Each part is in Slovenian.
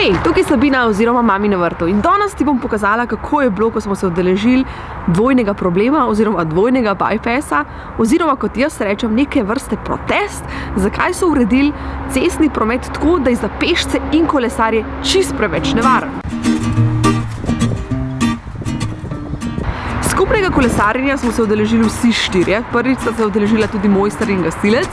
Hej, tukaj Sabina oziroma Mami na vrtu in danes ti bom pokazala, kako je bilo, ko smo se udeležili dvojnega problema oziroma dvojnega bypassa oziroma, kot jaz rečem, neke vrste protest, zakaj so uredili cestni promet tako, da je za pešce in kolesarje čist preveč nevaren. Skupnega kolesarjenja smo se udeležili vsi štirje. Prvič sta se udeležila tudi mojster in gasilec.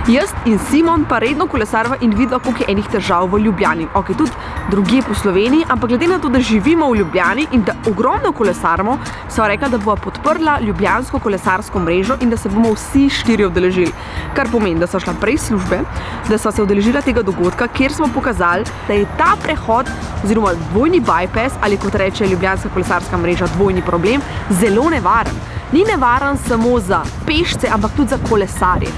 Jaz in Simon pa redno kolesarva in vidva, koliko je enih težav v Ljubljani. Ok, tudi drugje po Sloveniji, ampak glede na to, da živimo v Ljubljani in da ogromno kolesarimo, sva rekla, da bova podprla ljubljansko kolesarsko mrežo in da se bomo vsi štirje udeležili. Kar pomeni, da sva šla prej službe, da sva se udeležila tega dogodka, kjer smo pokazali, da je ta prehod oziroma dvojni bypass, ali kot reče ljubljanska kolesarska mreža, dvojni problem, zelo nevaren. Ni nevaren samo za pešce, ampak tudi za kolesarje.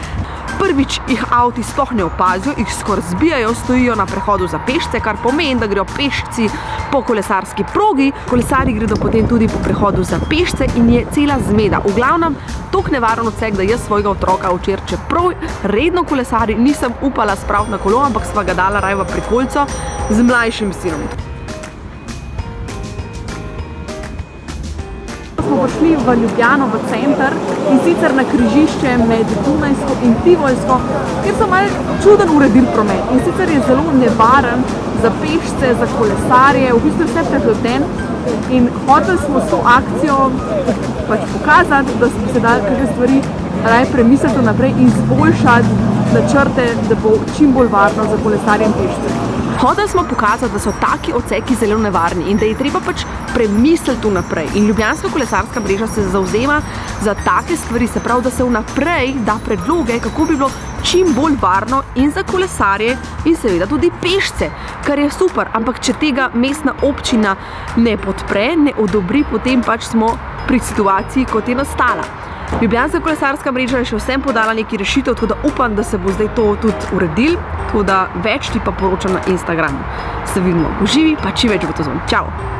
Prvič jih avti sploh ne opazijo, jih skoraj zbijajo, stojijo na prehodu za pešce, kar pomeni, da grejo pešci po kolesarski progi, kolesarji gredo potem tudi po prehodu za pešce in je cela zmeda. V glavnem, toliko nevaren odsek, da jaz svojega otroka včeraj, čeprav redno kolesari, nisem upala spraviti na kolo, ampak sva ga dala raje v prikolico z mlajšim sinom. Smo prišli v Ljubljano, v center in sicer na križišče med Dunajsko in Tivolsko, kjer so malo čuden uredili promet. In sicer je zelo nevaren za pešce, za kolesarje, v bistvu vse prepleten. In hoteli smo s to akcijo pokazati, da smo se dali kakšne stvari raje premisliti naprej in izboljšati načrte, da bo čim bolj varno za kolesarje in pešce. Hoteli smo pokazati, da so taki odseki zelo nevarni in da je treba pač premisliti vnaprej. In ljubljanska kolesarska mreža se zavzema za take stvari, se pravi, da se vnaprej da predloge, kako bi bilo čim bolj varno in za kolesarje in seveda tudi pešce, kar je super. Ampak če tega mestna občina ne podpre, ne odobri, potem pač smo pri situaciji, kot je nastala. Ljubljanska kolesarska mreža je še vsem podala neki rešitev, tako da upam, da se bo zdaj to tudi uredil, tako da več ti pa poročam na Instagramu. Se vidimo v živi, pa čim več bo to zvon. Čau!